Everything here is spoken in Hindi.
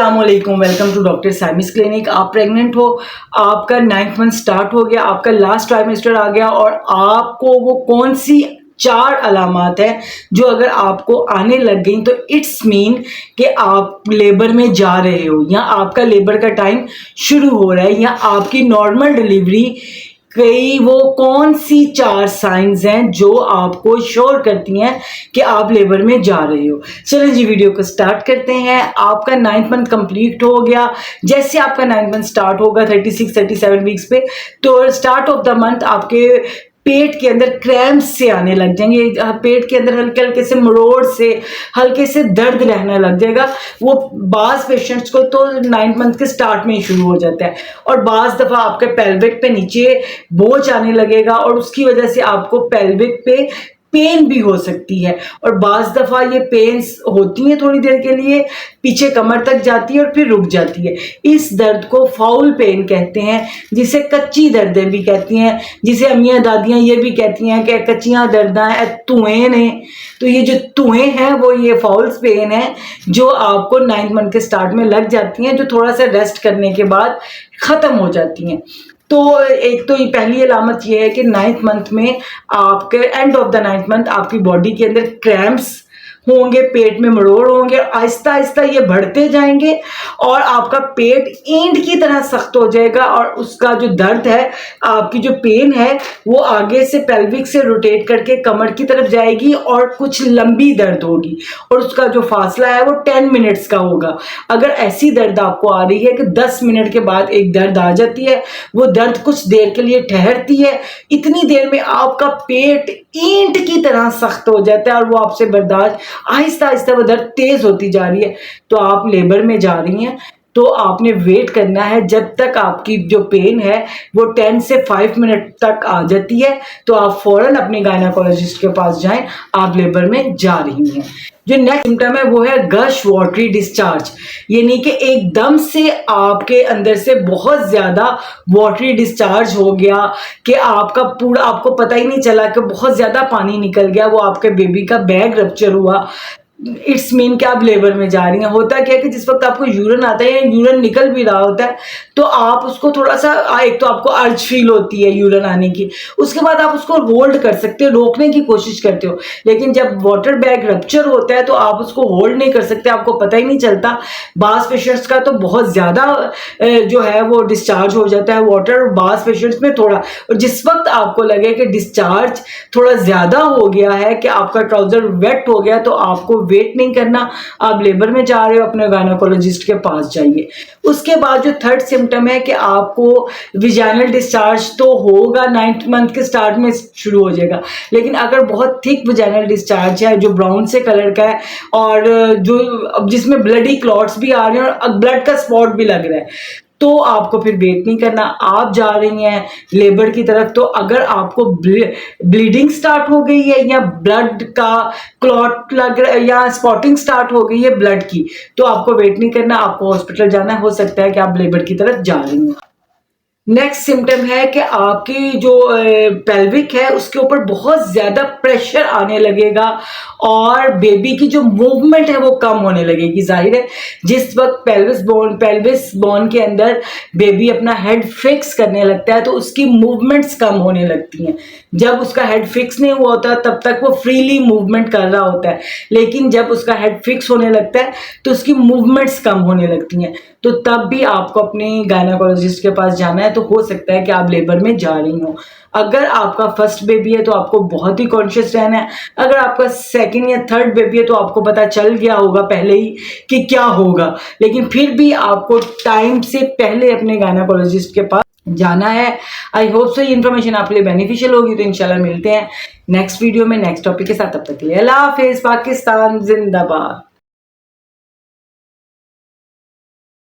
अस्सलामुअलैकुम, वेलकम टू डॉक्टर सैमिस क्लिनिक। आप प्रेग्नेंट हो, आपका 9th मंथ स्टार्ट हो गया, आपका लास्ट ट्राइमेस्टर आ गया और आपको वो कौन सी 4 अलामात है जो अगर आपको आने लग गई तो इट्स मीन कि आप लेबर में जा रहे हो या आपका लेबर का टाइम शुरू हो रहा है या आपकी नॉर्मल डिलीवरी कई वो कौन सी 4 साइंस हैं जो आपको श्योर करती हैं कि आप लेबर में जा रहे हो। चलिए जी वीडियो को स्टार्ट करते हैं। आपका 9th मंथ कंप्लीट हो गया। जैसे आपका 9th मंथ स्टार्ट होगा 36-37 वीक्स पे, तो स्टार्ट ऑफ द मंथ आपके पेट के अंदर क्रैम्प्स से आने लग जाएंगे। पेट के अंदर हल्के हल्के से मरोड़ से हल्के से दर्द रहने लग जाएगा। वो बाज पेशेंट्स को तो 9th मंथ के स्टार्ट में ही शुरू हो जाता है और बाज दफा आपके पेल्विक पे नीचे बोझ आने लगेगा और उसकी वजह से आपको पेल्विक पे पेन भी हो सकती है और बाज दफा ये पेन्स होती हैं थोड़ी देर के लिए, पीछे कमर तक जाती है और फिर रुक जाती है। इस दर्द को फाउल पेन कहते हैं, जिसे कच्ची दर्दें भी कहती हैं, जिसे अम्मियाँ दादियाँ ये भी कहती हैं कि कच्चियाँ दर्दां तुएं ने। तो ये जो तुएं हैं वो ये फाउल पेन है जो आपको 9th मंथ के स्टार्ट में लग जाती हैं, जो थोड़ा सा रेस्ट करने के बाद ख़त्म हो जाती हैं। तो एक तो ये पहली अलामत ये है कि 9th मंथ में आपके end of the 9th month आपकी बॉडी के अंदर क्रैम्प्स होंगे, पेट में मरोड़ होंगे, आहिस्ता आहिस्ता ये बढ़ते जाएंगे और आपका पेट ईंट की तरह सख्त हो जाएगा और उसका जो दर्द है, आपकी जो पेन है वो आगे से पेल्विक से रोटेट करके कमर की तरफ जाएगी और कुछ लंबी दर्द होगी और उसका जो फासला है वो 10 मिनट्स का होगा। अगर ऐसी दर्द आपको आ रही है कि 10 मिनट के बाद एक दर्द आ जाती है, वो दर्द कुछ देर के लिए ठहरती है, इतनी देर में आपका पेट ईंट की तरह सख्त हो जाता है और वो आपसे बर्दाश्त आहिस्ता आहिस्ता वो दर्द तेज होती जा रही है, तो आप लेबर में जा रही हैं। तो आपने वेट करना है जब तक आपकी जो पेन है वो 10 से 5 मिनट तक आ जाती है, तो आप फौरन अपने गायनाकोलॉजिस्ट के पास जाएं, आप लेबर में जा रही हैं। जो नेक्स्ट सिम्टम है वो है गश वाटरी डिस्चार्ज, यानी कि एकदम से आपके अंदर से बहुत ज्यादा वाटरी डिस्चार्ज हो गया कि आपका पूरा आपको पता ही नहीं चला कि बहुत ज्यादा पानी निकल गया, वो आपके बेबी का बैग रप्चर हुआ। इट्स मीन कि आप लेबर में जा रही हैं। होता क्या है कि जिस वक्त आपको यूरिन आता है या यूरिन निकल भी रहा होता है तो आप उसको थोड़ा सा, एक तो आपको अर्ज फील होती है यूरिन आने की, उसके बाद आप उसको होल्ड कर सकते हो, रोकने की कोशिश करते हो। लेकिन जब वाटर बैग रप्चर होता है तो आप उसको होल्ड नहीं कर सकते, आपको पता ही नहीं चलता। बास पेशेंट्स का तो बहुत ज्यादा जो है वो डिस्चार्ज हो जाता है वाटर, और बास पेशेंट्स में थोड़ा। और जिस वक्त आपको लगे कि डिस्चार्ज थोड़ा ज्यादा हो गया है, कि आपका ट्राउजर वेट हो गया, तो आपको वेट नहीं करना, आप लेबर में जा रहे हो, अपने गायनेकोलॉजिस्ट के पास जाइए। उसके बाद जो थर्ड सिम्टम है कि आपको विजाइनल डिस्चार्ज तो होगा, 9th मंथ के स्टार्ट में शुरू हो जाएगा, लेकिन अगर बहुत थिक विजाइनल डिस्चार्ज है जो ब्राउन से कलर का है और जो जिसमें ब्लडी क्लॉट्स भी आ रहे हैं और ब्लड का स्पॉट भी लग रहा है, तो आपको फिर वेट नहीं करना, आप जा रही हैं लेबर की तरफ। तो अगर आपको ब्लीडिंग स्टार्ट हो गई है या ब्लड का क्लॉट लग रहा है या स्पॉटिंग स्टार्ट हो गई है ब्लड की, तो आपको वेट नहीं करना, आपको हॉस्पिटल जाना है। हो सकता है कि आप लेबर की तरफ जा रही हैं। नेक्स्ट सिम्टम है कि आपकी जो पेल्विक है उसके ऊपर बहुत ज्यादा प्रेशर आने लगेगा और बेबी की जो मूवमेंट है वो कम होने लगेगी। जाहिर है जिस वक्त पेल्विस बोन के अंदर बेबी अपना हेड फिक्स करने लगता है तो उसकी मूवमेंट्स कम होने लगती हैं। जब उसका हेड फिक्स नहीं हुआ होता तब तक वो फ्रीली मूवमेंट कर रहा होता है, लेकिन जब उसका हेड फिक्स होने लगता है तो उसकी मूवमेंट्स कम होने लगती हैं। तो तब भी आपको अपने गायनेकोलॉजिस्ट के पास जाना है। तो हो सकता है कि आप लेबर में जा रही हो। अगर आपका फर्स्ट बेबी है तो आपको बहुत ही कॉन्शियस रहना है। अगर आपका सेकंड या थर्ड बेबी है तो आपको पता चल गया होगा पहले ही कि क्या होगा, लेकिन फिर भी आपको टाइम से पहले अपने गायनेकोलॉजिस्ट के पास जाना है। आई होप सो ये इन्फॉर्मेशन आपके लिए बेनिफिशियल होगी। तो इंशाल्लाह मिलते हैं नेक्स्ट वीडियो में नेक्स्ट टॉपिक के साथ। तब तक के लिए अल्लाह हाफिज। पाकिस्तान जिंदाबाद।